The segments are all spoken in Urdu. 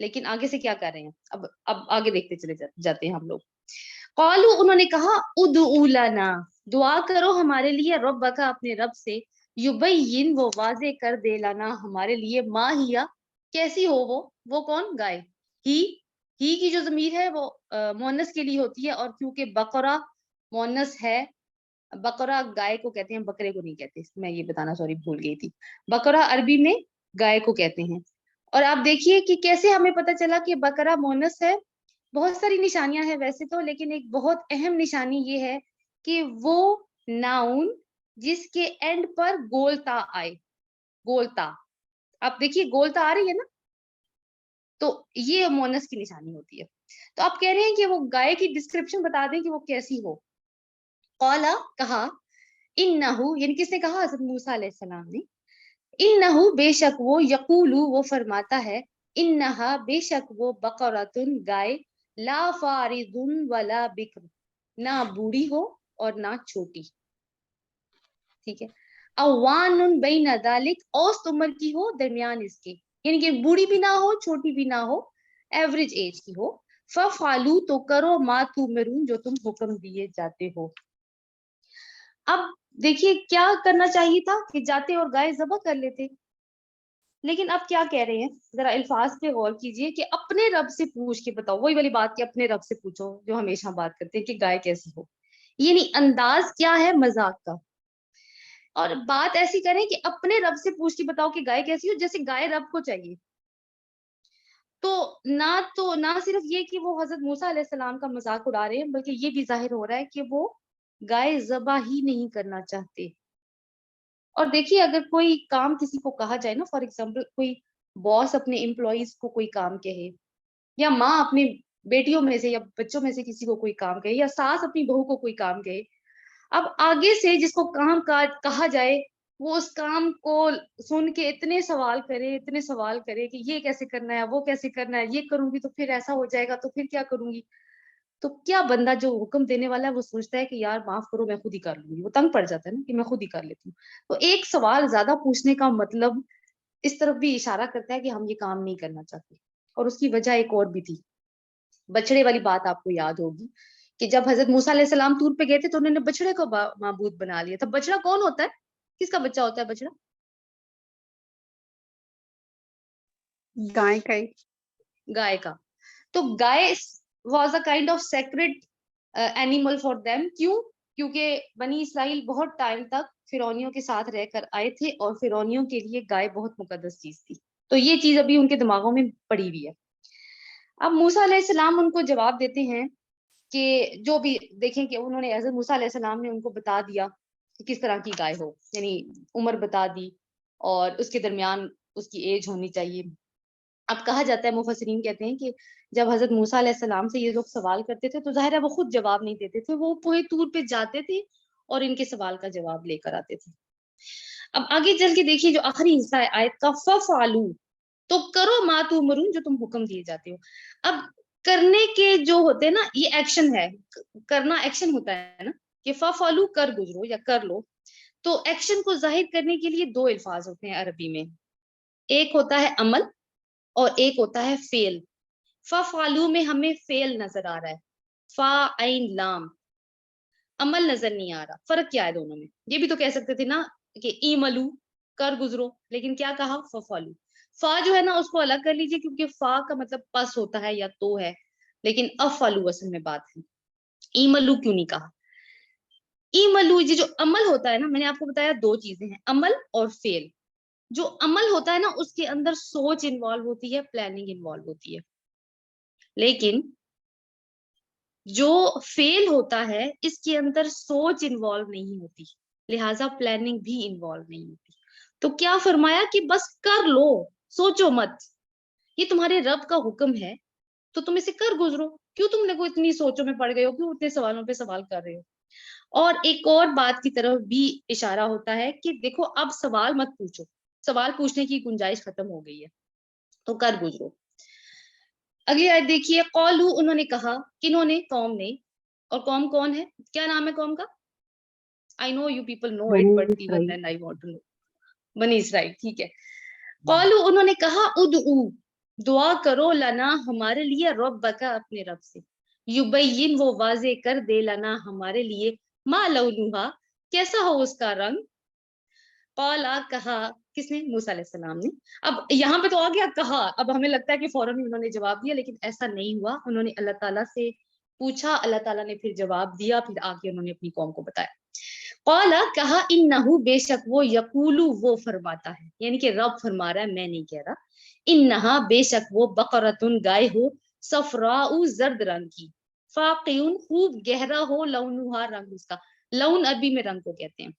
لیکن آگے سے کیا کر رہے ہیں اب آگے دیکھتے چلے جاتے ہیں ہم لوگ. قالو انہوں نے کہا ادعو لنا دعا کرو ہمارے لیے ربک اپنے رب سے یبین وہ واضح کر دے لنا ہمارے لیے ما ہیا کیسی ہو وہ کون گائے ہی کی جو ضمیر ہے وہ مؤنث کے لیے ہوتی ہے اور کیونکہ بقرہ مؤنث ہے بقرہ گائے کو کہتے ہیں بکرے کو نہیں کہتے میں یہ بتانا سوری بھول گئی تھی بقرہ عربی میں گائے کو کہتے ہیں. اور آپ دیکھیے کہ کیسے ہمیں پتہ چلا کہ بقرہ مؤنث ہے. بہت ساری نشانیاں ہیں ویسے تو لیکن ایک بہت اہم نشانی یہ ہے کہ وہ ناؤن جس کے اینڈ پر گولتا آئے گولتا آپ دیکھیے گولتا آ رہی ہے نا تو یہ مؤنث کی نشانی ہوتی ہے. تو آپ کہہ رہے ہیں کہ وہ گائے کی ڈسکرپشن بتا دیں کہ وہ کیسی ہو. قالا کہا انہو یعنی کس نے کہا حضرت موسیٰ علیہ السلام نے انہو بے شک وہ یقولو وہ فرماتا ہے انہا بے شک وہ بقرۃ گائے لا فارض ولا بکر نہ بوڑھی ہو اور نہ چھوٹی ٹھیک ہے اوان بین ذالک اوسط عمر کی ہو درمیان اس کے یعنی کہ بوڑھی بھی نہ ہو چھوٹی بھی نہ ہو ایوریج ایج کی ہو ففعلوا تو کرو ما تؤمرون جو تم حکم دیے جاتے ہو. اب دیکھیے کیا کرنا چاہیے تھا کہ جاتے اور گائے ذبح کر لیتے لیکن اب کیا کہہ رہے ہیں ذرا الفاظ پہ غور کیجئے کہ اپنے رب سے پوچھ کے بتاؤ وہی والی بات کہ اپنے رب سے پوچھو جو ہمیشہ بات کرتے ہیں کہ گائے کیسی ہو یعنی انداز کیا ہے مذاق کا اور بات ایسی کریں کہ اپنے رب سے پوچھ کے بتاؤ کہ گائے کیسی ہو جیسے گائے رب کو چاہیے. تو نہ صرف یہ کہ وہ حضرت موسیٰ علیہ السلام کا مذاق اڑا رہے ہیں بلکہ یہ بھی ظاہر ہو رہا ہے کہ وہ گائے ذبح ہی نہیں کرنا چاہتے. اور دیکھیے اگر کوئی کام کسی کو کہا جائے نا فار ایگزامپل کوئی باس اپنے امپلائیز کو کوئی کام کہے یا ماں اپنی بیٹیوں میں سے یا بچوں میں سے کسی کو کوئی کام کہے یا ساس اپنی بہو کو کوئی کام کہے اب آگے سے جس کو کام کہا جائے وہ اس کام کو سن کے اتنے سوال کرے کہ یہ کیسے کرنا ہے وہ کیسے کرنا ہے یہ کروں گی تو پھر ایسا ہو جائے گا تو پھر کیا کروں گی تو کیا بندہ جو حکم دینے والا ہے وہ سوچتا ہے کہ یار معاف کرو میں خود ہی کر لوں گی وہ تنگ پڑ جاتا ہے نا کہ میں خود ہی کر لیتی ہوں. تو ایک سوال زیادہ پوچھنے کا مطلب اس طرف بھی اشارہ کرتا ہے کہ ہم یہ کام نہیں کرنا چاہتے. اور اس کی وجہ ایک اور بھی تھی بچڑے والی بات آپ کو یاد ہوگی کہ جب حضرت موسیٰ علیہ السلام طور پہ گئے تھے تو انہوں نے بچڑے کو معبود بنا لیا تھا. بچڑا کون ہوتا ہے کس کا بچہ ہوتا ہے بچڑا گائے کا. تو guy was a kind of sacred animal for them کیونکہ بنی اسرائیل بہت ٹائم تک فرعونیوں کے ساتھ رہ کر آئے تھے اور فرعونیوں کے لیے گائے بہت مقدس چیز تھی. تو یہ چیز ابھی ان کے دماغوں میں پڑی ہوئی ہے. اب موسیٰ علیہ السلام ان کو جواب دیتے ہیں کہ جو بھی دیکھیں کہ انہوں نے حضرت موسیٰ علیہ السلام نے ان کو بتا دیا کہ کس طرح کی گائے ہو یعنی عمر بتا دی اور اس کے درمیان اس کی ایج ہونی چاہیے. اب کہا جاتا ہے مفسرین کہتے ہیں کہ جب حضرت موسیٰ علیہ السلام سے یہ لوگ سوال کرتے تھے تو ظاہر ہے وہ خود جواب نہیں دیتے تھے وہ کوہ طور پہ جاتے تھے اور ان کے سوال کا جواب لے کر آتے تھے. اب آگے چل کے دیکھیے جو آخری حصہ ہے آیت کا ففعلوا تو کرو ما تؤمرون جو تم حکم دیے جاتے ہو. اب کرنے کے جو ہوتے ہیں نا یہ ایکشن ہے کرنا ایکشن ہوتا ہے نا کہ ففعلوا کر گزرو یا کر لو. تو ایکشن کو ظاہر کرنے کے لیے دو الفاظ ہوتے ہیں عربی میں ایک ہوتا ہے عمل اور ایک ہوتا ہے فعل. ففعلوا میں ہمیں فعل نظر آ رہا ہے فا عین لام عمل نظر نہیں آ رہا. فرق کیا ہے دونوں میں یہ بھی تو کہہ سکتے تھے نا کہ ایملو کر گزرو لیکن کیا کہا ففعلوا. فا جو ہے نا اس کو الگ کر لیجیے کیونکہ فا کا مطلب پس ہوتا ہے یا تو ہے لیکن افعلوا اصل میں بات ہے. ایملو کیوں نہیں کہا ایملو یہ جو عمل ہوتا ہے نا میں نے آپ کو بتایا دو چیزیں ہیں عمل اور فعل. جو عمل ہوتا ہے نا اس کے اندر سوچ انوالو ہوتی ہے پلاننگ انوالو ہوتی ہے لیکن جو فیل ہوتا ہے اس کے اندر سوچ انوالو نہیں ہوتی لہٰذا پلاننگ بھی انوالو نہیں ہوتی. تو کیا فرمایا کہ بس کر لو سوچو مت یہ تمہارے رب کا حکم ہے تو تم اسے کر گزرو کیوں تم نے کوئی اتنی سوچوں میں پڑ گئے ہو کیوں اتنے سوالوں پہ سوال کر رہے ہو. اور ایک اور بات کی طرف بھی اشارہ ہوتا ہے کہ دیکھو اب سوال مت پوچھو سوال پوچھنے کی گنجائش ختم ہو گئی ہے تو کر گزرو. اگلی آیت دیکھیے قولو انہوں نے کہا کنہوں نے قوم نے اور قوم کون ہے کیا نام ہے قوم کا I know you people know it but even then I want to know بنی اسرائیل ٹھیک ہے. قولو انہوں نے کہا ادعو دعا کرو لنا ہمارے لیے ربک اپنے رب سے، یبین وہ واضح کر دے لنا ہمارے لیے، ما لونہا کیسا ہو اس کا رنگ، قالا کہا، کس نے؟ موسیٰ علیہ السلام نے۔ اب یہاں پہ تو آ گیا کہا، اب ہمیں لگتا ہے کہ فوراً ہی انہوں نے جواب دیا، لیکن ایسا نہیں ہوا، انہوں نے اللہ تعالیٰ سے پوچھا، اللہ تعالیٰ نے پھر جواب دیا، پھر آ کے انہوں نے اپنی قوم کو بتایا۔ قالا کہا، انہو بے شک وہ، یقولو وہ فرماتا ہے، یعنی کہ رب فرما رہا ہے، میں نہیں کہہ رہا، انہا بے شک وہ، بقرتن گائے ہو، صفراء زرد رنگ کی، فاقعن خوب گہرا ہو، لونہا رنگ اس کا، لون عربی میں رنگ کو کہتے ہیں،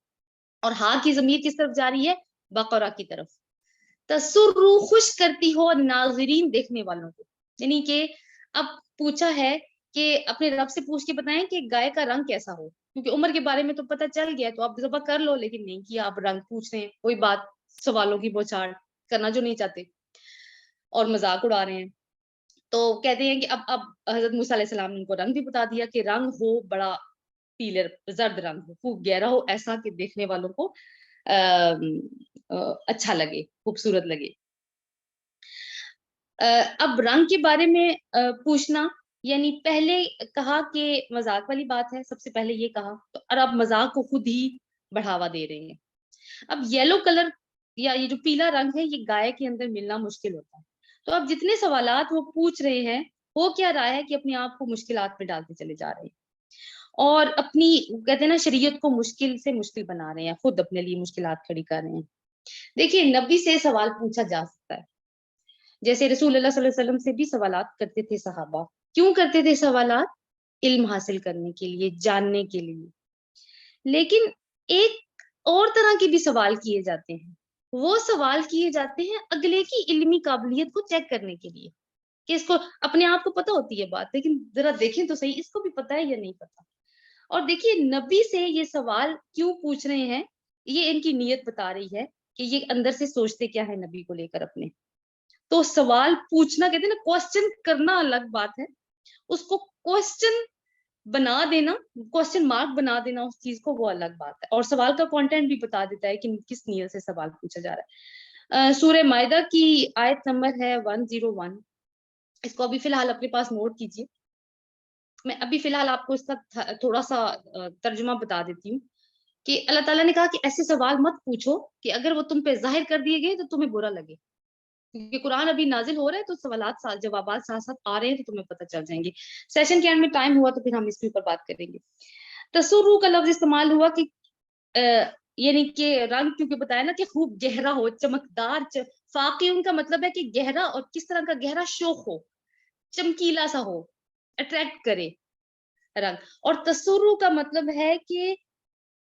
اور ہاں کی ضمیر کس طرف جاری ہے؟ بقرہ کی طرف، تسرو خوش کرتی ہو، ناظرین دیکھنے والوں کو، یعنی کہ اب پوچھا ہے کہ اپنے رب سے پوچھ کے بتائیں کہ گائے کا رنگ کیسا ہو، کیونکہ عمر کے بارے میں تو پتہ چل گیا، تو آپ ذبح کر لو، لیکن نہیں کیا، آپ رنگ پوچھ رہے ہیں، کوئی بات سوالوں کی بوچھاڑ کرنا جو نہیں چاہتے اور مذاق اڑا رہے ہیں۔ تو کہتے ہیں کہ اب حضرت موسیٰ علیہ السلام نے ان کو رنگ بھی بتا دیا کہ رنگ ہو بڑا پیلے زرد رنگ ہو، خوب گہرا ہو، ایسا کہ دیکھنے والوں کو اچھا لگے، خوبصورت لگے۔ اب رنگ کے بارے میں پوچھنا، یعنی پہلے کہا کہ مذاق والی بات ہے، سب سے پہلے یہ کہا، تو اور اب مذاق کو خود ہی بڑھاوا دے رہے ہیں۔ اب یلو کلر یا یہ جو پیلا رنگ ہے، یہ گائے کے اندر ملنا مشکل ہوتا ہے، تو اب جتنے سوالات وہ پوچھ رہے ہیں، ہو کیا رہا ہے کہ اپنے آپ کو مشکلات میں ڈالتے چلے جا رہے ہیں، اور اپنی کہتے ہیں نا شریعت کو مشکل سے مشکل بنا رہے ہیں، خود اپنے لیے مشکلات کھڑی کر رہے ہیں۔ دیکھیے نبی سے سوال پوچھا جا سکتا ہے، جیسے رسول اللہ صلی اللہ علیہ وسلم سے بھی سوالات کرتے تھے صحابہ، کیوں کرتے تھے سوالات؟ علم حاصل کرنے کے لیے، جاننے کے لیے، لیکن ایک اور طرح کے بھی سوال کیے جاتے ہیں، وہ سوال کیے جاتے ہیں اگلے کی علمی قابلیت کو چیک کرنے کے لیے، کہ اس کو اپنے آپ کو پتہ ہوتی ہے بات، لیکن ذرا دیکھیں تو صحیح اس کو بھی پتہ ہے یا نہیں پتہ۔ اور دیکھیے نبی سے یہ سوال کیوں پوچھ رہے ہیں، یہ ان کی نیت بتا رہی ہے کہ یہ اندر سے سوچتے کیا ہے نبی کو لے کر اپنے۔ تو سوال پوچھنا، کہتے ہیں نا کوسچن کرنا الگ بات ہے، اس کو کوسچن بنا دینا، کوسچن مارک بنا دینا اس چیز کو، وہ الگ بات ہے، اور سوال کا کانٹینٹ بھی بتا دیتا ہے کہ کس نیت سے سوال پوچھا جا رہا ہے۔ سورہ مائدہ کی آیت نمبر ہے 101، اس کو ابھی فی الحال اپنے پاس نوٹ کیجیے، میں ابھی فی الحال آپ کو اس کا تھوڑا سا ترجمہ بتا دیتی ہوں، کہ اللہ تعالیٰ نے کہا کہ ایسے سوال مت پوچھو کہ اگر وہ تم پہ ظاہر کر دیے گئے تو تمہیں برا لگے، کیونکہ قرآن ابھی نازل ہو رہا ہے، تو سوالات جوابات ساتھ ساتھ آ رہے ہیں، تو تمہیں پتہ چل جائیں گے، سیشن کے اینڈ میں ٹائم ہوا تو پھر ہم اس کے اوپر بات کریں گے۔ تسرو کا لفظ استعمال ہوا کہ یعنی کہ رنگ، کیونکہ بتایا نا کہ خوب گہرا ہو، چمکدار، فاقع کا مطلب ہے کہ گہرا، اور کس طرح کا گہرا؟ شوخ ہو، چمکیلا سا ہو، اٹریکٹ کرے رنگ، اور تسرو کا مطلب ہے کہ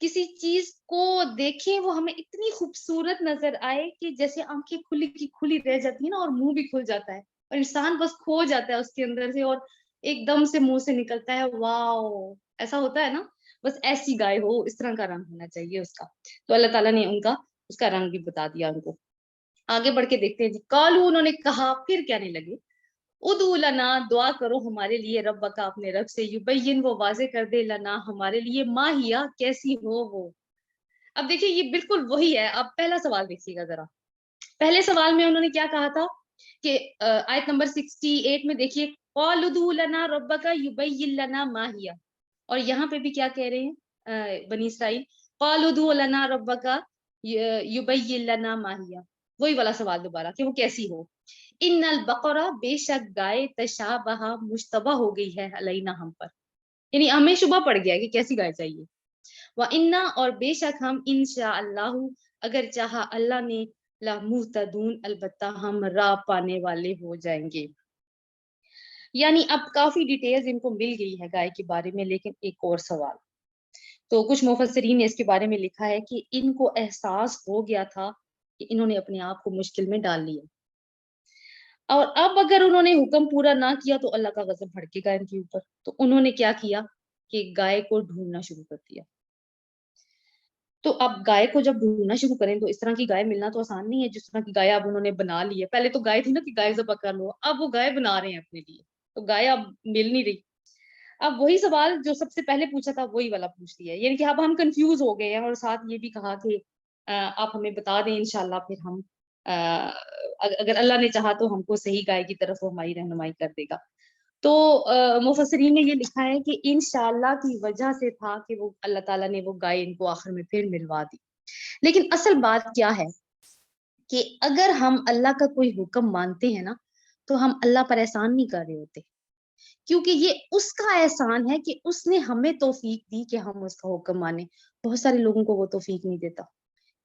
کسی چیز کو دیکھیں وہ ہمیں اتنی خوبصورت نظر آئے کہ جیسے آنکھیں کھلی کی کھلی رہ جاتی ہیں نا، اور منہ بھی کھل جاتا ہے، اور انسان بس کھو جاتا ہے اس کے اندر سے، اور ایک دم سے منہ سے نکلتا ہے واو، ایسا ہوتا ہے نا، بس ایسی گائے ہو، اس طرح کا رنگ ہونا چاہیے اس کا۔ تو اللہ تعالیٰ نے ان کا اس کا رنگ بھی بتا دیا ان کو۔ آگے بڑھ کے دیکھتے ہیں جی، قالو انہوں نے کہا، پھر کہنے لگے، ادعو لنا دعا کرو ہمارے لیے، ربک اپنے رب سے، یبین وہ واضح کر دے، لنا ہمارے لیے، ما ہیا کیسی ہو وہ۔ اب دیکھیے یہ بالکل وہی ہے، اب پہلا سوال دیکھیے گا ذرا، پہلے سوال میں انہوں نے کیا کہا تھا کہ آیت نمبر 68 میں دیکھیے، قالوا ادعو لنا ربک یبین لنا ما ہیا، اور یہاں پہ بھی کیا کہہ رہے ہیں بنی اسرائیل، قالوا ادعو لنا ربک یبین لنا ما ہیا، وہی والا سوال دوبارہ کہ وہ کیسی ہو۔ ان البقرہ بے شک گائے، تشابہ مشتبہ ہو گئی ہے، علینا ہم پر، یعنی ہمیں شبہ پڑ گیا کہ کیسی گائے چاہیے، وَإِنَّا اور بے شک ہم، انشاءاللہ اگر چاہا اللہ نے، لَمُهْتَدُونَ البتہ ہم راہ پانے والے ہو جائیں گے۔ یعنی اب کافی ڈیٹیلز ان کو مل گئی ہے گائے کے بارے میں، لیکن ایک اور سوال، تو کچھ مفسرین نے اس کے بارے میں لکھا ہے کہ ان کو احساس ہو گیا تھا کہ انہوں نے اپنے آپ کو مشکل میں ڈال لیا، اور اب اگر انہوں نے حکم پورا نہ کیا تو اللہ کا غضب بھڑکے گا ان کے اوپر، تو انہوں نے کیا کیا کہ گائے کو ڈھونڈنا شروع کر دیا۔ تو اب گائے کو جب ڈھونڈنا شروع کریں تو اس طرح کی گائے ملنا تو آسان نہیں ہے، جس طرح کی گائے اب انہوں نے بنا لی ہے، پہلے تو گائے تھی نا کہ گائے ذبح کر لو، اب وہ گائے بنا رہے ہیں اپنے لیے، تو گائے اب مل نہیں رہی۔ اب وہی سوال جو سب سے پہلے پوچھا تھا وہی والا پوچھ لیا، یعنی کہ اب ہم کنفیوز ہو گئے ہیں، اور ساتھ یہ بھی کہا کہ آپ ہمیں بتا دیں انشاءاللہ پھر ہم اگر اللہ نے چاہا تو ہم کو صحیح گائے کی طرف وہ ہماری رہنمائی کر دے گا. تو مفسرین نے یہ لکھا ہے کہ انشاءاللہ کی وجہ سے تھا کہ وہ اللہ تعالیٰ نے وہ گائے ان کو آخر میں پھر ملوا دی. لیکن اصل بات کیا ہے کہ اگر ہم اللہ کا کوئی حکم مانتے ہیں نا تو ہم اللہ پر احسان نہیں کر رہے ہوتے، کیونکہ یہ اس کا احسان ہے کہ اس نے ہمیں توفیق دی کہ ہم اس کا حکم مانیں. بہت سارے لوگوں کو وہ توفیق نہیں دیتا.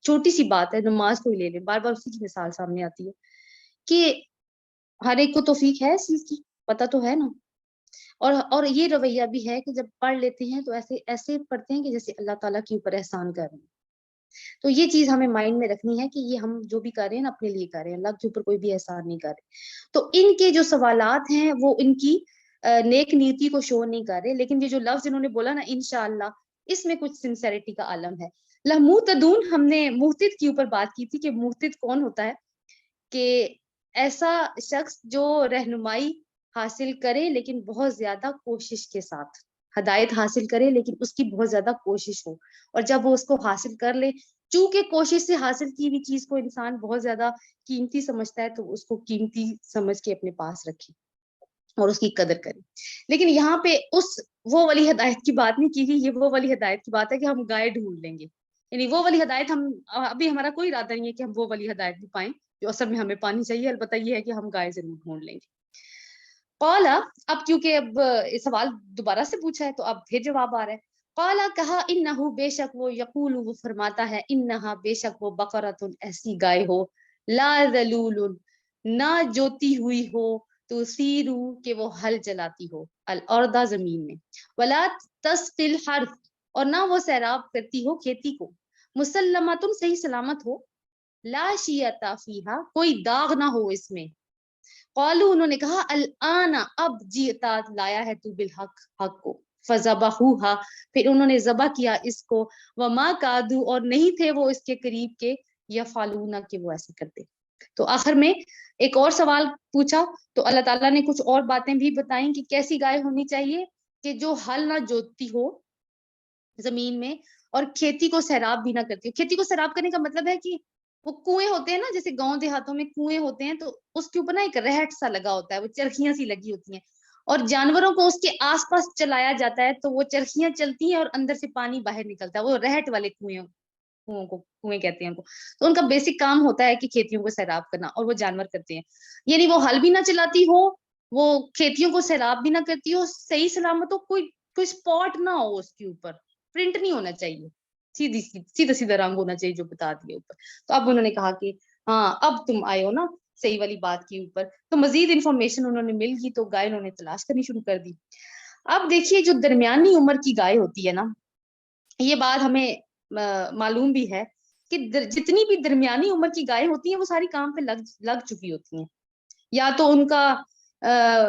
چھوٹی سی بات ہے، نماز کو ہی لے لیں، بار بار اسی کی مثال سامنے آتی ہے کہ ہر ایک کو توفیق ہے اس چیز کی، پتہ تو ہے نا. اور یہ رویہ بھی ہے کہ جب پڑھ لیتے ہیں تو ایسے ایسے پڑھتے ہیں کہ جیسے اللہ تعالیٰ کے اوپر احسان کر رہے ہیں. تو یہ چیز ہمیں مائنڈ میں رکھنی ہے کہ یہ ہم جو بھی کر رہے ہیں نا اپنے لیے کر رہے ہیں، اللہ کے اوپر کوئی بھی احسان نہیں کر رہے. تو ان کے جو سوالات ہیں وہ ان کی نیک نیتی کو شو نہیں کر رہے، لیکن یہ جو لفظ انہوں نے بولا نا انشاءاللہ، اس میں کچھ سنسیریٹی کا عالم ہے. لمحتدون، ہم نے محتد کے اوپر بات کی تھی کہ محتد کون ہوتا ہے، کہ ایسا شخص جو رہنمائی حاصل کرے لیکن بہت زیادہ کوشش کے ساتھ، ہدایت حاصل کرے لیکن اس کی بہت زیادہ کوشش ہو، اور جب وہ اس کو حاصل کر لے، چونکہ کوشش سے حاصل کی ہوئی چیز کو انسان بہت زیادہ قیمتی سمجھتا ہے تو اس کو قیمتی سمجھ کے اپنے پاس رکھے اور اس کی قدر کرے. لیکن یہاں پہ وہ والی ہدایت کی بات نہیں کی گئی، یہ وہ والی ہدایت کی بات ہے کہ ہم گائے ڈھونڈ لیں گے. یعنی وہ والی ہدایت ابھی ہمارا کوئی ارادہ نہیں ہے کہ ہم وہ والی ہدایت بھی پائیں جو اصل میں ہمیں پانی چاہیے. البتہ یہ ہے کہ ہم گائے ضرور ڈھونڈ لیں گے. قالا، اب کیونکہ اب سوال دوبارہ سے پوچھا ہے تو اب پھر جواب آ رہا ہے. قالا، کہا، انہو، بے شک وہ، یقول، وہ فرماتا ہے، انہا، بے شک وہ، بقرۃ، ایسی گائے ہو، لا ذلول، نہ جوتی ہوئی ہو، تو سیرو، کہ وہ ہل چلاتی ہو، الارض، زمین میں، ولا تسقی الحرث، اور نہ وہ سیراب کرتی ہو کھیتی کو، مسلمۃ، صحیح سلامت ہو، لا شیۃ فیہا، کوئی داغ نہ ہو اس میں. قالو، انہوں نے کہا، الآن، اب جیتا، لایا ہے تو بالحق، حق کو، فذبحوہا، پھر انہوں نے ذبح کیا اس کو، وما کادو، اور نہیں تھے وہ اس کے قریب کے، یفعلون، کہ وہ ایسے کرتے. تو آخر میں ایک اور سوال پوچھا تو اللہ تعالیٰ نے کچھ اور باتیں بھی بتائیں کہ کیسی گائے ہونی چاہیے، کہ جو ہل نہ جوتتی ہو زمین میں، اور کھیتی کو سیراب بھی نہ کرتی ہو. کھیتی کو سیراب کرنے کا مطلب ہے کہ وہ کنویں ہوتے ہیں نا، جیسے گاؤں دیہاتوں میں کنویں ہوتے ہیں، تو اس کے اوپر نا ایک رہٹ سا لگا ہوتا ہے، وہ چرخیاں سی لگی ہوتی ہیں، اور جانوروں کو اس کے آس پاس چلایا جاتا ہے تو وہ چرخیاں چلتی ہیں اور اندر سے پانی باہر نکلتا ہے. وہ رہٹ والے کنویں کہتے ہیں ان کو. تو ان کا بیسک کام ہوتا ہے کہ کھیتیوں کو سیراب کرنا، اور وہ جانور کرتے ہیں. یعنی وہ ہل بھی نہ چلاتی ہو، وہ کھیتیوں کو سیراب بھی نہ کرتی ہو، صحیح سلامت ہو، کوئی اسپاٹ نہ ہو اس کے اوپر، پرنٹ نہیں ہونا چاہیے، سیدھا سیدھا رنگ ہونا چاہیے جو بتا دیا اوپر. تو اب انہوں نے کہا کہ ہاں اب تم آئے ہو نا صحیح والی بات کے اوپر. تو مزید انفارمیشن انہوں نے مل گئی تو گائے انہوں نے تلاش کرنی شروع کر دی. اب دیکھیے جو درمیانی عمر کی گائے ہوتی ہے نا، یہ بات ہمیں معلوم بھی ہے کہ جتنی بھی درمیانی عمر کی گائے ہوتی ہیں وہ ساری کام پہ لگ چکی ہوتی ہیں، یا تو ان کا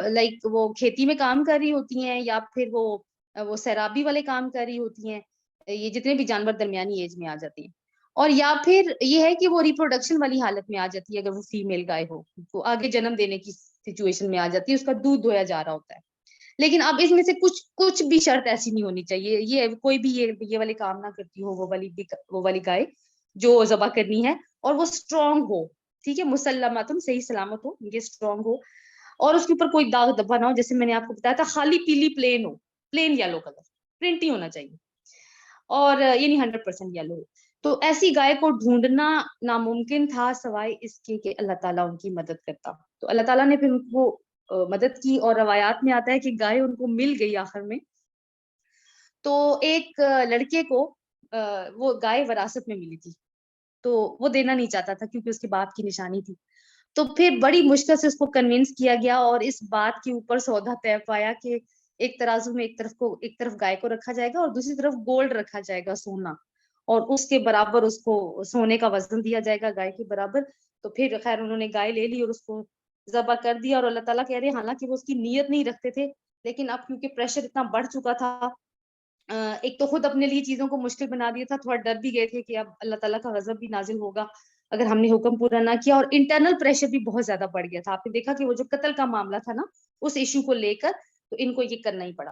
لائک وہ کھیتی میں کام کر رہی ہوتی ہیں، یا پھر وہ سیرابی والے کام کر رہی ہوتی ہیں. یہ جتنے بھی جانور درمیانی ایج میں آ جاتے ہیں، اور یا پھر یہ ہے کہ وہ ریپروڈکشن والی حالت میں آ جاتی ہے. اگر وہ فیمیل گائے ہو وہ آگے جنم دینے کی سچویشن میں آ جاتی ہے، اس کا دودھ دھویا جا رہا ہوتا ہے. لیکن اب اس میں سے کچھ بھی شرط ایسی نہیں ہونی چاہیے، یہ کوئی بھی یہ والے کام نہ کرتی ہو، وہ والی گائے جو ذبح کرنی ہے، اور وہ اسٹرانگ ہو، ٹھیک ہے، مسلمات، صحیح سلامت ہو، یہ اسٹرانگ ہو، اور اس کے اوپر کوئی داغ دبا نہ ہو. جیسے میں نے آپ کو بتایا تھا، خالی پیلی پلین ہو، پلین یلو کلر، پرنٹ ہی ہونا چاہیے، اور یہ نہیں 100% یلو. تو ایسی گائے کو ڈھونڈنا ناممکن تھا سوائے اس کے کہ اللہ تعالیٰ ان کی مدد کرتا. تو اللہ تعالیٰ نے پھر ان کو مدد کی، اور روایات میں آتا ہے کہ گائے ان کو مل گئی آخر میں. تو ایک لڑکے کو وہ گائے وراثت میں ملی تھی، تو وہ دینا نہیں چاہتا تھا کیونکہ اس کے باپ کی نشانی تھی. تو پھر بڑی مشکل سے اس کو کنونس کیا گیا، اور اس بات کے اوپر سودا طے پایا کہ ایک ترازو میں ایک طرف گائے کو رکھا جائے گا اور دوسری طرف گولڈ رکھا جائے گا، سونا، اور اس کے برابر اس کو سونے کا وزن دیا جائے گا گائے کے برابر. تو پھر خیر انہوں نے گائے لے لی اور اس کو ذبح کر دیا. اور اللہ تعالیٰ کہہ رہے ہیں حالانکہ وہ اس کی نیت نہیں رکھتے تھے، لیکن اب کیونکہ پریشر اتنا بڑھ چکا تھا، ایک تو خود اپنے لیے چیزوں کو مشکل بنا دیا تھا، تھوڑا ڈر بھی گئے تھے کہ اب اللہ تعالیٰ کا غضب بھی نازل ہوگا اگر ہم نے حکم پورا نہ کیا، اور انٹرنل پریشر بھی بہت زیادہ بڑھ گیا تھا. آپ نے دیکھا کہ وہ جو قتل کا معاملہ تھا نا، اس ایشو کو لے کر تو ان کو یہ کرنا ہی پڑا.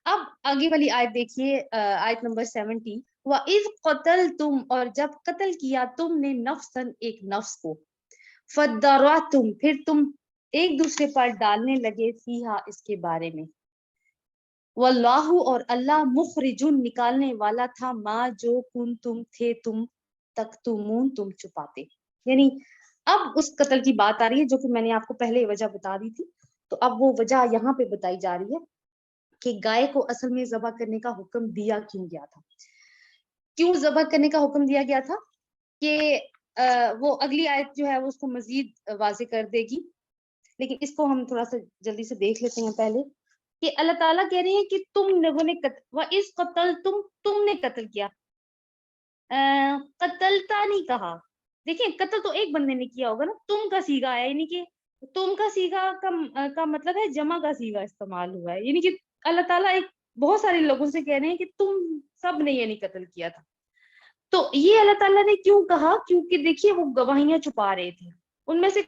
اب آگے والی آیت دیکھیے، آیت نمبر 70. وَإِذْ قَتَلْتُمْ، اور جب قتل کیا تم نے، نفساً، ایک نفس کو، فَدَّرَأْتُمْ پھر تم ایک دوسرے پر ڈالنے لگے فیہا اس کے بارے میں، واللہ اور اللہ مخرجن نکالنے والا تھا ما جو کنتم تھے تم تکتمون تم چھپاتے. یعنی اب اس قتل کی بات آ رہی ہے جو کہ میں نے آپ کو پہلے وجہ بتا دی تھی، تو اب وہ وجہ یہاں پہ بتائی جا رہی ہے کہ گائے کو اصل میں ذبح کرنے کا حکم دیا کیوں گیا تھا. کیوں ذبح کرنے کا حکم دیا گیا تھا کہ وہ اگلی آیت جو ہے وہ اس کو مزید واضح کر دے گی، لیکن اس کو ہم تھوڑا سا جلدی سے دیکھ لیتے ہیں پہلے کہ اللہ تعالیٰ کہہ رہے ہیں کہ تم لوگوں نے وَإِذْ قَتَلْتُمْ تم نے قتل کیا. قتلتا نہیں کہا، دیکھیں قتل تو ایک بندے نے کیا ہوگا نا، تم کا سیگا آیا، یعنی کہ تم کا سیگا کا مطلب ہے جمع کا سیگا استعمال ہوا ہے، یعنی کہ اللہ تعالیٰ ایک بہت سارے لوگوں سے کہہ رہے ہیں کہ تم سب نے یعنی قتل کیا تھا. تو یہ اللہ تعالیٰ نے کیوں کہا؟ کیونکہ دیکھیے وہ گواہیاں چھپا رہے تھے، ان میں سے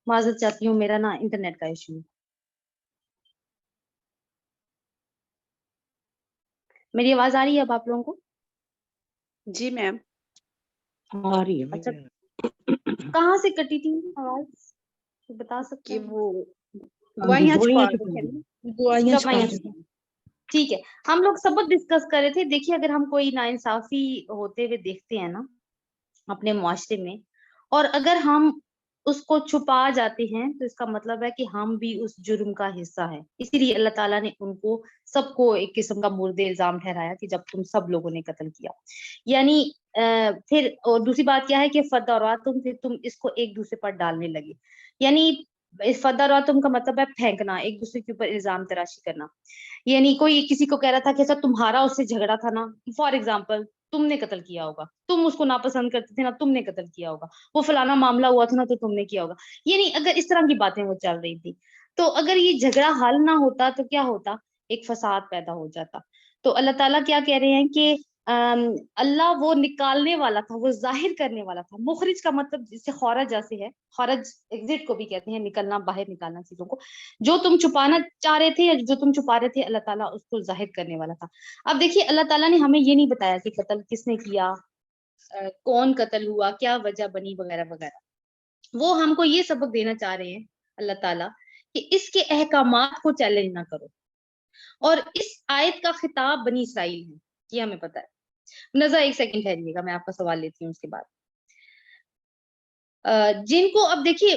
معذرت چاہتی ہوں، میرا نا انٹرنیٹ کا ایشو ہے. میری آواز آ رہی ہے اب آپ لوگوں کو؟ جی میم آ رہی ہے. اچھا کہاں سے کٹی تھی آواز بتا سکتے کہ ہیں؟ وہ گواہیاں چھپا رہے تھے. گواہیاں چھپا. ٹھیک ہے، ہم لوگ سبق ڈسکس کر رہے تھے. دیکھیے اگر ہم کوئی ناانصافی ہوتے ہوئے دیکھتے ہیں نا اپنے معاشرے میں، اور اگر ہم اس کو چھپا جاتے ہیں تو اس کا مطلب ہے کہ ہم بھی اس جرم کا حصہ ہیں. اسی لیے اللہ تعالیٰ نے ان کو سب کو ایک قسم کا مورد الزام ٹھہرایا کہ جب تم سب لوگوں نے قتل کیا. یعنی پھر اور دوسری بات کیا ہے کہ فَدَّرَأْتُمْ پھر تم اس کو ایک دوسرے پر ڈالنے لگے. یعنی فَدَّرَأْتُمْ کا مطلب ہے پھینکنا، ایک دوسرے کے اوپر الزام تراشی کرنا. یعنی کوئی کسی کو کہہ رہا تھا کہ ایسا تمہارا اس سے جھگڑا تھا نا، فار ایگزامپل تم نے قتل کیا ہوگا، تم اس کو ناپسند کرتے تھے نا، تم نے قتل کیا ہوگا، وہ فلانا معاملہ ہوا تھا نا تو تم نے کیا ہوگا. یعنی اگر اس طرح کی باتیں وہ چل رہی تھی تو اگر یہ جھگڑا حل نہ ہوتا تو کیا ہوتا؟ ایک فساد پیدا ہو جاتا. تو اللہ تعالیٰ کیا کہہ رہے ہیں کہ اللہ وہ نکالنے والا تھا، وہ ظاہر کرنے والا تھا. مخرج کا مطلب جس سے خارج جیسے ہے، خارج ایگزٹ کو بھی کہتے ہیں، نکلنا، باہر نکالنا چیزوں کو. جو تم چھپانا چاہ رہے تھے یا جو تم چھپا رہے تھے اللہ تعالیٰ اس کو ظاہر کرنے والا تھا. اب دیکھیے اللہ تعالیٰ نے ہمیں یہ نہیں بتایا کہ قتل کس نے کیا، کون قتل ہوا، کیا وجہ بنی وغیرہ وغیرہ. وہ ہم کو یہ سبق دینا چاہ رہے ہیں اللہ تعالیٰ کہ اس کے احکامات کو چیلنج نہ کرو. اور اس آیت کا خطاب بنی اسرائیل ہے، یہ ہمیں پتا ہے. نظر ایک سیکنڈ ٹھہریے گا، میں آپ کا سوال لیتی ہوں اس کے بعد. جن کو اب دیکھیے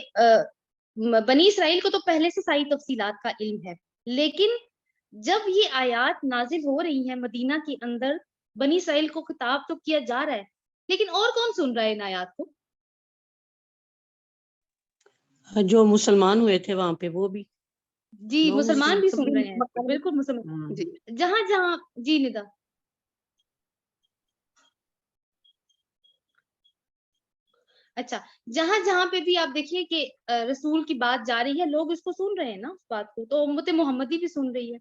بنی اسرائیل کو تو پہلے سے ساری تفصیلات کا علم ہے، لیکن جب یہ آیات نازل ہو رہی ہیں مدینہ کے اندر، بنی اسرائیل کو خطاب تو کیا جا رہا ہے، لیکن اور کون سن رہا ہے ان آیات کو؟ جو مسلمان ہوئے تھے وہاں پہ وہ بھی. جی مسلمان بھی سن رہے ہیں، بالکل مسلمان. جی جہاں جہاں جی ندا اچھا جہاں جہاں پہ بھی آپ دیکھیے کہ رسول کی بات جا رہی ہے، لوگ اس کو سن رہے ہیں نا، اس بات کو تو امت محمدی بھی سن رہی ہے.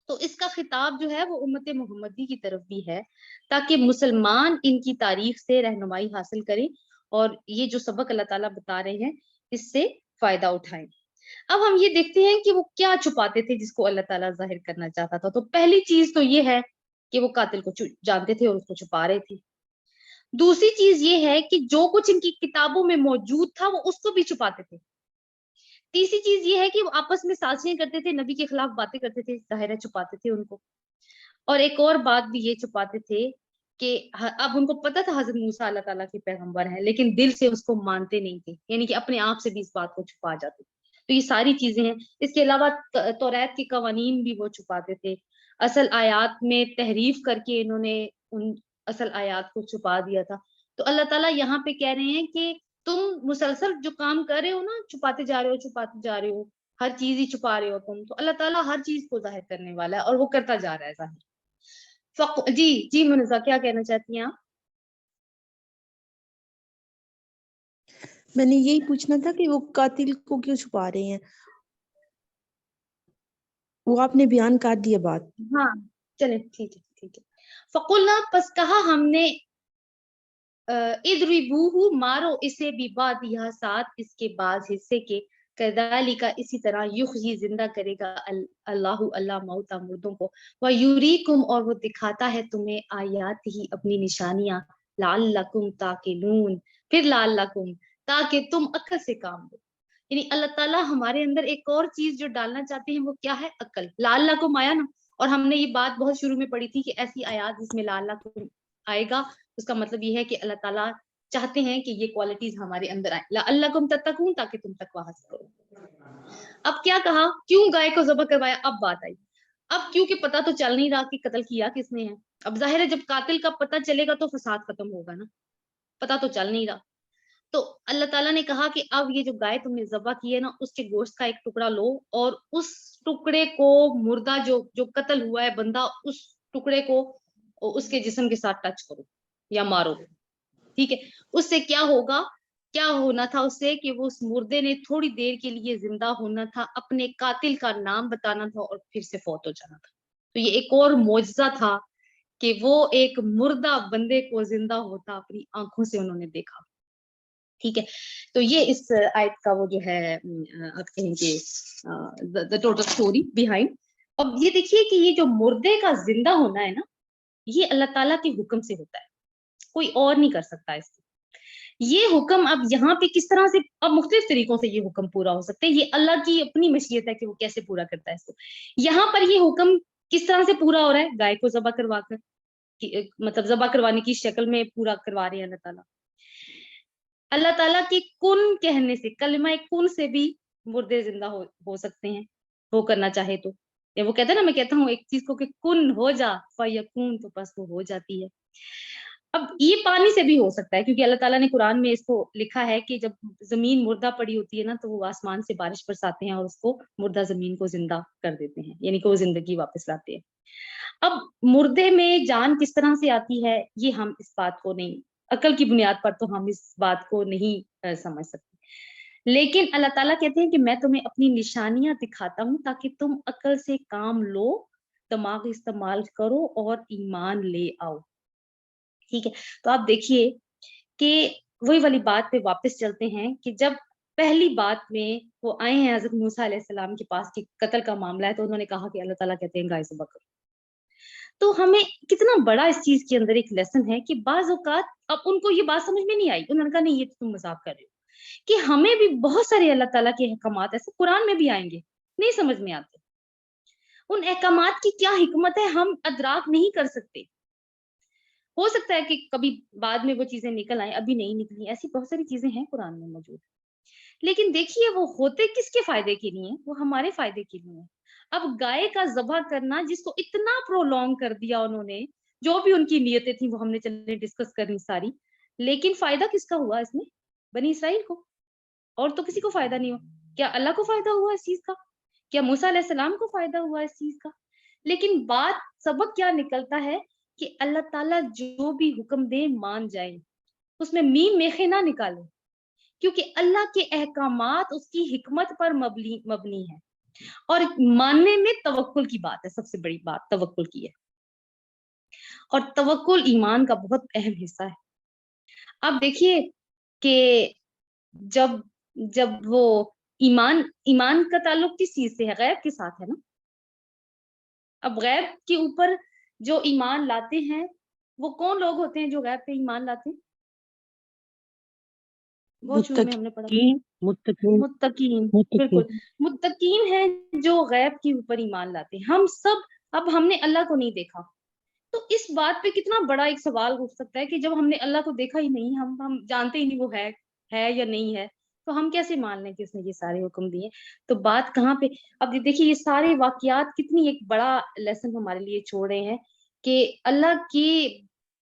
تو اس کا خطاب جو ہے وہ امت محمدی کی طرف بھی ہے، تاکہ مسلمان ان کی تاریخ سے رہنمائی حاصل کریں اور یہ جو سبق اللہ تعالیٰ بتا رہے ہیں اس سے فائدہ اٹھائیں۔ اب ہم یہ دیکھتے ہیں کہ وہ کیا چھپاتے تھے جس کو اللہ تعالیٰ ظاہر کرنا چاہتا تھا۔ تو پہلی چیز تو یہ ہے کہ وہ قاتل کو جانتے تھے اور اس کو چھپا رہے تھے۔ دوسری چیز یہ ہے کہ جو کچھ ان کی کتابوں میں موجود تھا وہ اس کو بھی چھپاتے تھے۔ تیسری چیز یہ ہے کہ وہ آپس میں سازشیں کرتے تھے، نبی کے خلاف باتیں کرتے تھے، ظاہر چھپاتے تھے ان کو۔ اور ایک اور بات بھی یہ چھپاتے تھے کہ اب ان کو پتا تھا حضرت موسیٰ اللہ تعالیٰ کے پیغمبر ہیں، لیکن دل سے اس کو مانتے نہیں تھے، یعنی کہ اپنے آپ سے بھی اس بات کو چھپا جاتے تھے۔ تو یہ ساری چیزیں ہیں۔ اس کے علاوہ توریت کے قوانین بھی وہ چھپاتے تھے، اصل آیات میں تحریف کر کے انہوں نے ان اصل آیات کو چھپا دیا تھا۔ تو اللہ تعالیٰ یہاں پہ کہہ رہے ہیں کہ تم مسلسل جو کام کر رہے ہو نا، چھپاتے جا رہے ہو، ہر چیز ہی چھپا رہے ہو تم، تو اللہ تعالیٰ ہر چیز کو ظاہر کرنے والا ہے اور وہ کرتا جا رہا ہے ظاہر۔ جی منزہ کیا کہنا چاہتی ہیں آپ؟ میں نے یہی پوچھنا تھا کہ وہ قاتل کو کیوں چھپا رہے ہیں، وہ آپ نے بیان کر دیا بات۔ ہاں چلیں ٹھیک ہے۔ فقلنا پس کہا ہم نے اضربوہ مارو اسے ببعض ساتھ اس کے بعض حصے کے، کذالک اسی طرح یحیی زندہ کرے گا اللہ موتا مردوں کو، ویریکم اور وہ دکھاتا ہے تمہیں آیات ہی اپنی نشانیاں، لعلکم تاقلون پھر لعلکم تاکہ تم عقل سے کام لو۔ یعنی اللہ تعالیٰ ہمارے اندر ایک اور چیز جو ڈالنا چاہتے ہیں وہ کیا ہے؟ عقل۔ لعلکم آیا نا، اور ہم نے یہ بات بہت شروع میں پڑھی تھی کہ ایسی آیات جس میں لعلکم آئے گا اس کا مطلب یہ ہے کہ اللہ تعالیٰ چاہتے ہیں کہ یہ کوالٹیز ہمارے اندر آئیں، لعلکم تتقون تاکہ تم تقوی حاصل کرو۔ اب کیا کہا؟ کیوں گائے کو ذبح کروایا؟ اب بات آئی۔ اب کیونکہ پتہ تو چل نہیں رہا کہ قتل کیا کس نے ہے۔ اب ظاہر ہے جب قاتل کا پتہ چلے گا تو فساد ختم ہوگا نا، پتہ تو چل نہیں رہا۔ تو اللہ تعالیٰ نے کہا کہ اب یہ جو گائے تم نے ذبح کی ہے نا، اس کے گوشت کا ایک ٹکڑا لو اور اس ٹکڑے کو مردہ جو قتل ہوا ہے بندہ، اس ٹکڑے کو اس کے جسم کے ساتھ ٹچ کرو یا مارو، ٹھیک ہے۔ اس سے کیا ہوگا؟ کیا ہونا تھا اس سے کہ وہ اس مردے نے تھوڑی دیر کے لیے زندہ ہونا تھا، اپنے قاتل کا نام بتانا تھا اور پھر سے فوت ہو جانا تھا۔ تو یہ ایک اور معجزہ تھا کہ وہ ایک مردہ بندے کو زندہ ہوتا اپنی آنکھوں سے انہوں نے دیکھا، ٹھیک ہے۔ تو یہ اس آیت کا وہ جو ہے آپ کہیں گے the total story behind۔ اب یہ دیکھیے کہ یہ جو مردے کا زندہ ہونا ہے نا، یہ اللہ تعالیٰ کے حکم سے ہوتا ہے، کوئی اور نہیں کر سکتا اس کو۔ یہ حکم اب یہاں پہ کس طرح سے، اب مختلف طریقوں سے یہ حکم پورا ہو سکتا ہے، یہ اللہ کی اپنی مشیت ہے کہ وہ کیسے پورا کرتا ہے اس کو۔ یہاں پر یہ حکم کس طرح سے پورا ہو رہا ہے؟ گائے کو ذبح کروا کر، مطلب ذبح کروانے کی شکل میں پورا کروا رہے ہیں اللہ تعالیٰ۔ اللہ تعالیٰ کے کن کہنے سے، کلمہ کن سے بھی مردے زندہ ہو سکتے ہیں، وہ کرنا چاہے تو۔ یا وہ کہتے ہیں نا، میں کہتا ہوں ایک چیز کو کہ کن ہو جا فیکون، تو بس وہ ہو جاتی ہے۔ اب یہ پانی سے بھی ہو سکتا ہے، کیونکہ اللہ تعالیٰ نے قرآن میں اس کو لکھا ہے کہ جب زمین مردہ پڑی ہوتی ہے نا تو وہ آسمان سے بارش برساتے ہیں اور اس کو مردہ زمین کو زندہ کر دیتے ہیں، یعنی کہ وہ زندگی واپس لاتے ہیں۔ اب مردے میں جان کس طرح سے آتی ہے، یہ ہم اس بات کو نہیں، عقل کی بنیاد پر تو ہم اس بات کو نہیں سمجھ سکتے، لیکن اللہ تعالیٰ کہتے ہیں کہ میں تمہیں اپنی نشانیاں دکھاتا ہوں تاکہ تم عقل سے کام لو، دماغ استعمال کرو اور ایمان لے آؤ، ٹھیک ہے۔ تو آپ دیکھیے کہ وہی والی بات پہ واپس چلتے ہیں کہ جب پہلی بات میں وہ آئے ہیں حضرت موسیٰ علیہ السلام کے پاس کہ قتل کا معاملہ ہے، تو انہوں نے کہا کہ اللہ تعالیٰ کہتے ہیں گائے ذبح کرو۔ تو ہمیں کتنا بڑا اس چیز کے اندر ایک لیسن ہے کہ بعض اوقات اب ان کو یہ بات سمجھ میں نہیں آئی، انہوں نے کہا نہیں یہ تم مذاق کر رہے ہو، کہ ہمیں بھی بہت سارے اللہ تعالیٰ کے احکامات ایسے قرآن میں بھی آئیں گے، نہیں سمجھ میں آتے، ان احکامات کی کیا حکمت ہے ہم ادراک نہیں کر سکتے۔ ہو سکتا ہے کہ کبھی بعد میں وہ چیزیں نکل آئیں، ابھی نہیں نکلی، ایسی بہت ساری چیزیں ہیں قرآن میں موجود، لیکن دیکھیے وہ ہوتے کس کے فائدے کے لیے؟ وہ ہمارے فائدے کے لیے۔ اب گائے کا ذبح کرنا جس کو اتنا پرولونگ کر دیا انہوں نے، جو بھی ان کی نیتیں تھیں وہ ہم نے چلے ڈسکس کرنی ساری، لیکن فائدہ کس کا ہوا اس میں؟ بنی اسرائیل کو، اور تو کسی کو فائدہ نہیں ہوا۔ کیا اللہ کو فائدہ ہوا اس چیز کا؟ کیا موسیٰ علیہ السلام کو فائدہ ہوا اس چیز کا؟ لیکن بات سبق کیا نکلتا ہے کہ اللہ تعالیٰ جو بھی حکم دے مان جائیں، اس میں میم میخے نہ نکالیں، کیونکہ اللہ کے احکامات اس کی حکمت پر مبنی ہے۔ اور ماننے میں توکل کی بات ہے، سب سے بڑی بات توکل کی ہے، اور توکل ایمان کا بہت اہم حصہ ہے۔ اب دیکھیے کہ جب جب وہ ایمان کا تعلق کس چیز سے ہے؟ غیب کے ساتھ ہے نا۔ اب غیب کے اوپر جو ایمان لاتے ہیں وہ کون لوگ ہوتے ہیں جو غیب پہ ایمان لاتے ہیں؟ بہت شروع میں ہم نے پڑھا متقین متقین، بالکل متقین ہیں جو غیب کے اوپر ایمان لاتے ہیں۔ ہم سب، اب ہم نے اللہ کو نہیں دیکھا تو اس بات پہ کتنا بڑا ایک سوال اٹھ سکتا ہے کہ جب ہم نے اللہ کو دیکھا ہی نہیں، ہم جانتے ہی نہیں وہ ہے یا نہیں ہے، تو ہم کیسے مان لیں کہ اس نے یہ سارے حکم دیے؟ تو بات کہاں پہ؟ اب دیکھیے یہ سارے واقعات کتنی ایک بڑا لیسن ہمارے لیے چھوڑ رہے ہیں کہ اللہ کی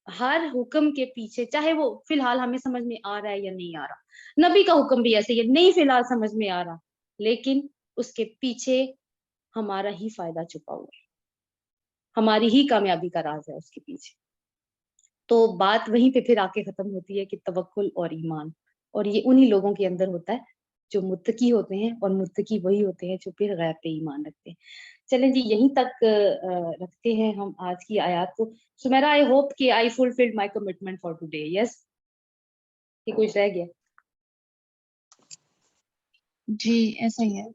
ہر حکم کے پیچھے، چاہے وہ فی الحال ہمیں سمجھ میں آ رہا ہے یا نہیں آ رہا، نبی کا حکم بھی ایسے ہی ہے، نہیں فی الحال سمجھ میں آ رہا، لیکن اس کے پیچھے ہمارا ہی فائدہ چھپا ہوا ہے، ہماری ہی کامیابی کا راز ہے اس کے پیچھے۔ تو بات وہیں پہ پھر آ کے ختم ہوتی ہے کہ توکل اور ایمان، اور یہ انہی لوگوں کے اندر ہوتا ہے جو متقی ہوتے ہیں، اور متقی وہی ہوتے ہیں جو پھر غیب پہ ایمان رکھتے ہیں۔ چلیں جی یہیں تک رکھتے ہیں ہم آج کی آیات کو۔ سمیرا آئی ہوپ کہ I fulfilled my commitment for today, yes? کہ کچھ رہ گیا؟ جی ایسا ہی ہے۔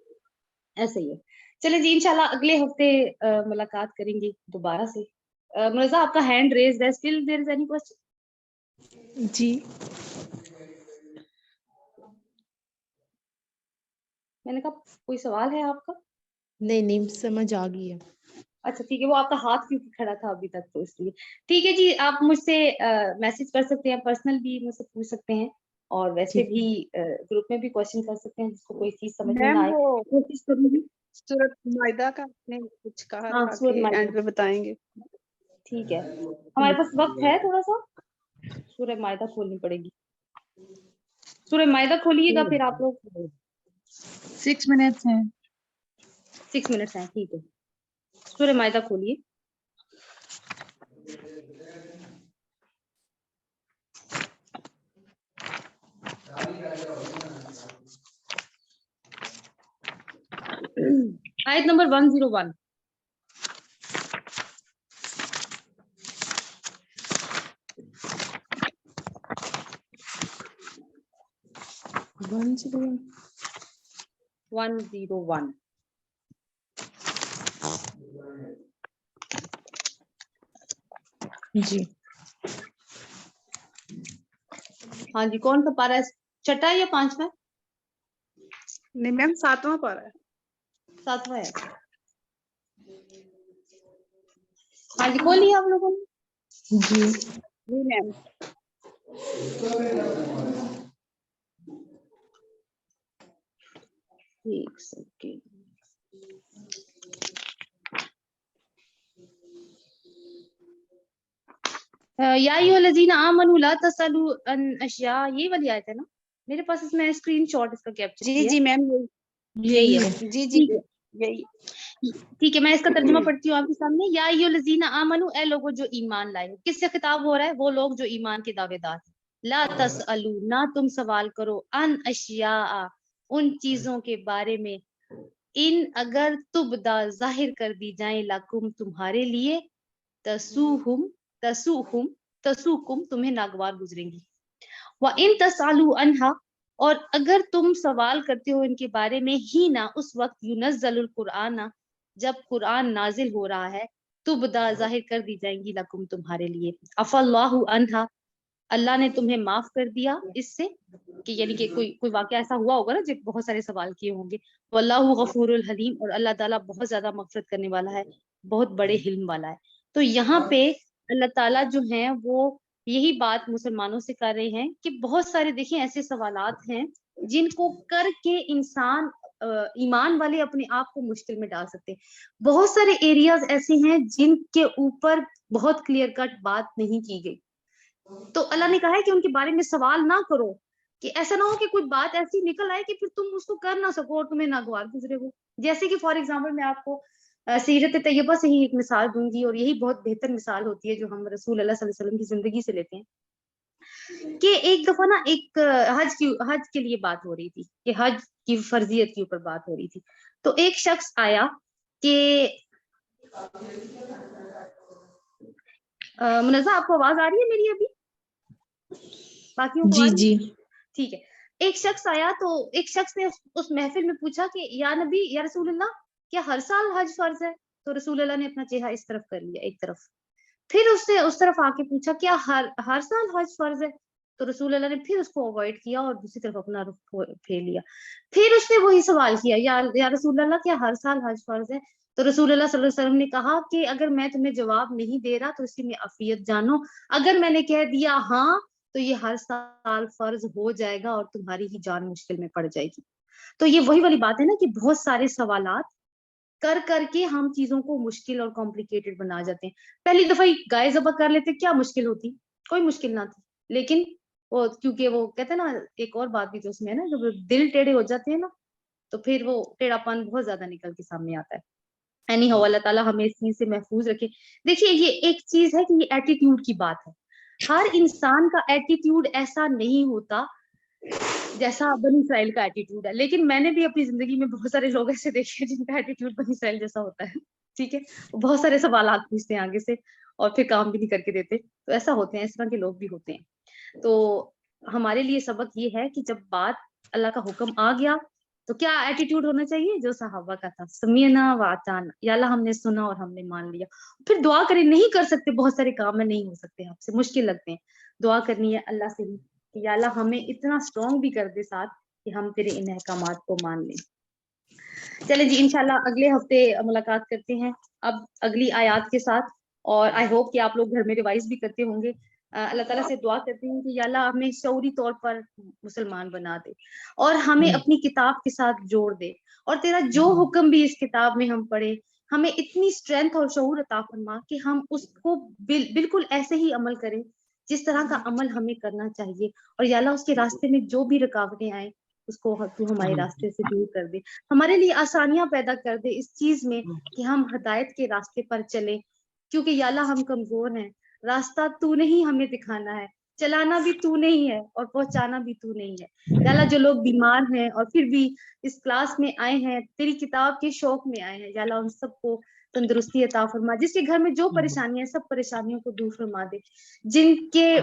ایسا ہی ہے۔ چلیں جی انشاءاللہ اگلے ہفتے ملاقات کریں گے دوبارہ سے۔ مرزا آپ کا ہینڈ ریزڈ ہے، still there is any question? جی میں نے کہا کوئی سوال ہے آپ کا؟ نہیں سمجھ آ گئی ہے۔ اچھا ٹھیک ہے، وہ آپ کا ہاتھ کیوں کھڑا تھا ابھی تک تو اس لیے ٹھیک ہے جی، آپ مجھ سے میسج کر سکتے ہیں، پرسنل بھی مجھ سے پوچھ سکتے ہیں، اور ویسے ٹھیک بھی گروپ میں بھی کوشچن کر سکتے ہیں، جس کو کوئی چیز سمجھ میں نہ میم آئے وہ کوشش کروں گی۔ سورۃ مائدہ کا آپ نے کچھ کہا ہاں تھا سورۃ کہ مائدہ، اینڈ میں بتائیں گے۔ ٹھیک ہے ہمارے پاس وقت ہے تھوڑا سا، سورۃ مائدہ کھولنی پڑے گی، سورۃ مائدہ کھولیے گا پھر آپ لوگ۔ 6 منٹس ہیں۔ 6 منٹس ہیں، ٹھیک ہے سورۃ مائدہ کھولیے۔ آیت نمبر 101۔ جی ہاں جی کون سا پارا ہے؟ چھٹا یا پانچواں؟ نہیں میم 7واں پارا ہے۔ 7واں ہے۔ ہاں جی کھول لیا آپ لوگوں نے؟ جی جی میم۔ ایک سیکنڈ، یا ایھا الذین آمنوا لا تسألوا عن اشیاء، یہ والی آیت ہے نا؟ میرے پاس اس میں اسکرین شاٹ اس کا کیپچر جی کیا جی میم یہی ہے، جی ٹھیک ہے یہی۔ ٹھیک ہے، میں اس کا ترجمہ پڑھتی ہوں آپ کے سامنے۔ یا ایھا الذین آمنوا، اے لوگوں جو ایمان لائے ہو، کس سے خطاب ہو رہا ہے؟ وہ لوگ جو ایمان کے دعوے دار ہیں۔ لا تسألوا، نہ تم سوال کرو، عن اشیاء، ان چیزوں کے بارے میں، ان اگر تبدا ظاہر کر دی جائیں، لکم تمہارے لیے، تسوکم تمہیں ناگوار گزریں گی، وَإِن تَسْأَلُوا عَنْهَا، اور اگر تم سوال کرتے ہو ان کے بارے میں ہی نہ، اس وقت يُنَزَّلُ القرآن، جب قرآن نازل ہو رہا ہے، تبدا ظاہر کر دی جائیں گی، لکم تمہارے لیے، عفا اللہ عنہا، اللہ نے تمہیں معاف کر دیا اس سے، کہ یعنی کہ کوئی واقعہ ایسا ہوا ہوگا نا جب بہت سارے سوال کیے ہوں گے۔ واللہ غفور الحلیم، اور اللہ تعالیٰ بہت زیادہ مغفرت کرنے والا ہے، بہت بڑے حلم والا ہے۔ تو یہاں پہ اللہ تعالیٰ جو ہیں وہ یہی بات مسلمانوں سے کر رہے ہیں کہ بہت سارے دیکھیں ایسے سوالات ہیں جن کو کر کے انسان ایمان والے اپنے آپ کو مشکل میں ڈال سکتے ہیں۔ بہت سارے ایریاز ایسے ہیں جن کے اوپر بہت کلیئر کٹ بات نہیں کی گئی، تو اللہ نے کہا ہے کہ ان کے بارے میں سوال نہ کرو، کہ ایسا نہ ہو کہ کوئی بات ایسی نکل آئے کہ پھر تم اس کو کر نہ سکو اور تمہیں ناگوار گزرے ہو۔ جیسے کہ فار ایگزامپل میں آپ کو سیرت طیبہ سے ہی ایک مثال دوں گی، اور یہی بہت بہتر مثال ہوتی ہے جو ہم رسول اللہ صلی اللہ علیہ وسلم کی زندگی سے لیتے ہیں۔ کہ ایک دفعہ نا ایک حج کے لیے بات ہو رہی تھی کہ حج کی فرضیت کے اوپر بات ہو رہی تھی. تو ایک شخص آیا کہ منزہ آپ کو آواز آ رہی ہے میری ابھی؟ باقیوں کو آ جی رہی ہے؟ جی ٹھیک ہے. ایک شخص آیا تو ایک شخص نے اس محفل میں پوچھا کہ یا نبی یا رسول اللہ کیا ہر سال حج فرض ہے؟ تو رسول اللہ نے اپنا چہرہ اس طرف کر لیا ایک طرف. پھر اس نے اس طرف آ کے پوچھا کیا ہر سال حج فرض ہے؟ تو رسول اللہ نے پھر اس کو اوائڈ کیا اور دوسری طرف اپنا رخ پھیر لیا. پھر اس نے وہی سوال کیا یا رسول اللہ کیا ہر سال حج فرض ہے؟ تو رسول اللہ صلی اللہ علیہ وسلم نے کہا کہ اگر میں تمہیں جواب نہیں دے رہا تو اسی میں عافیت جانو, اگر میں نے کہہ دیا ہاں تو یہ ہر سال فرض ہو جائے گا اور تمہاری ہی جان مشکل میں پڑ جائے گی. تو یہ وہی والی بات ہے نا کہ بہت سارے سوالات کر کر کے ہم چیزوں کو مشکل اور کمپلیکیٹڈ بنا جاتے ہیں. پہلی دفعہ گائے ذبح کر لیتے, کیا مشکل ہوتی؟ کوئی مشکل نہ تھی. لیکن وہ کیونکہ وہ کہتے ہیں نا ایک اور بات بھی تو اس میں ہے نا, جب دل ٹیڑھے ہو جاتے ہیں نا تو پھر وہ ٹیڑھا پن بہت زیادہ نکل کے سامنے آتا ہے. اینی ہو, اللہ تعالیٰ ہمیں اس چیز سے محفوظ رکھے. دیکھیے یہ ایک چیز ہے کہ یہ ایٹیٹیوڈ کی بات ہے. ہر انسان کا ایٹیٹیوڈ ایسا نہیں ہوتا جیسا بنی اسرائیل کا ایٹیٹیوڈ ہے. لیکن میں نے بھی اپنی زندگی میں بہت سارے لوگ ایسے دیکھے ہیں جن کا ایٹیٹیوڈ بنی اسرائیل جیسا ہوتا ہے. ٹھیک ہے, بہت سارے سوالات پوچھتے ہیں آگے سے اور پھر کام بھی نہیں کر کے دیتے. تو ایسا ہوتے ہیں, اس طرح کے لوگ بھی ہوتے ہیں. تو ہمارے لیے سبق یہ ہے کہ جب بات اللہ کا حکم آ گیا تو کیا ایٹیٹیوڈ ہونا چاہیے جو صحابہ کا تھا, سمیعنا و اطعنا, یا اللہ ہم نے سنا اور ہم نے مان لیا. پھر دعا کریں, نہیں کر سکتے, بہت سارے کام میں نہیں ہو سکتے, آپ سے مشکل لگتے ہیں, دعا کرنی ہے اللہ سے ہی کہ یا اللہ ہمیں اتنا اسٹرانگ بھی کر دے ساتھ کہ ہم تیرے ان احکامات کو مان لیں. چلے جی, انشاءاللہ اگلے ہفتے ملاقات کرتے ہیں اب اگلی آیات کے ساتھ, اور آئی ہوپ کہ آپ لوگ گھر میں ریوائز بھی کرتے ہوں گے. اللہ تعالیٰ سے دعا کرتے ہیں کہ یا اللہ ہمیں شعوری طور پر مسلمان بنا دے اور ہمیں اپنی کتاب کے ساتھ جوڑ دے, اور تیرا جو حکم بھی اس کتاب میں ہم پڑھے ہمیں اتنی اسٹرینتھ اور شعور عطا فرما کہ ہم اس کو بالکل ایسے ہی عمل کریں جس طرح کا عمل ہمیں کرنا چاہیے. اور یا اللہ اس کے راستے میں جو بھی رکاوٹیں آئیں اس کو تو ہمارے راستے سے دور کر دے, ہمارے لیے آسانیاں پیدا کر دے اس چیز میں کہ ہم ہدایت کے راستے پر چلیں, کیونکہ یا اللہ ہم کمزور ہیں, راستہ تو نہیں ہمیں دکھانا ہے, چلانا بھی تو نہیں ہے اور پہنچانا بھی تو نہیں ہے. یا اللہ جو لوگ بیمار ہیں اور پھر بھی اس کلاس میں آئے ہیں, تیری کتاب کے شوق میں آئے ہیں, یا اللہ ان سب کو تندرستی عطا فرما, جس کے گھر میں جو پریشانیاں ہیں سب پریشانیوں کو دور فرما دے, جن کے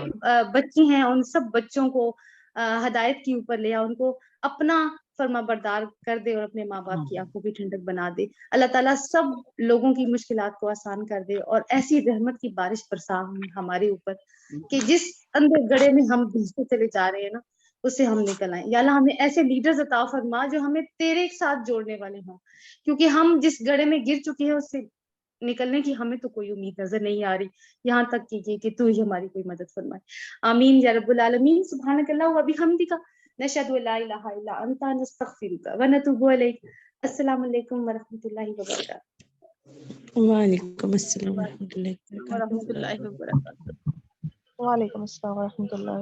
بچے ہیں ان سب بچوں کو ہدایت کے اوپر لے آ, ان کو اپنا فرما بردار کر دے اور اپنے ماں باپ کی آنکھوں کی ٹھنڈک بنا دے. اللہ تعالیٰ سب لوگوں کی مشکلات کو آسان کر دے اور ایسی رحمت کی بارش برسا ہمارے اوپر کہ جس اندر گڑھے میں ہم بھیجتے چلے جا رہے ہیں نا اس سے ہم نکل آئیں. یا اللہ ہمیں ایسے لیڈرز عطا فرما جو ہمیں تیرے ساتھ جوڑنے والے ہوں, کیونکہ ہم جس گڑھے میں گر چکے ہیں اس سے نکلنے کی ہمیں تو کوئی امید نظر نہیں آ رہی, یہاں تک کہ تو ہی ہماری کوئی مدد فرمائے. آمین یا رب العالمین. سبحانک اللہ و بحمدک, نشہد ان لا الہ الا انت, نستغفرک و نتوب الیک. السلام علیکم ورحمۃ اللہ وبرکاتہ. وعلیکم السلام ورحمۃ اللہ ورحمۃ اللہ وبرکاتہ. وبرکاتہ. وعلیکم السلام ورحمۃ اللہ.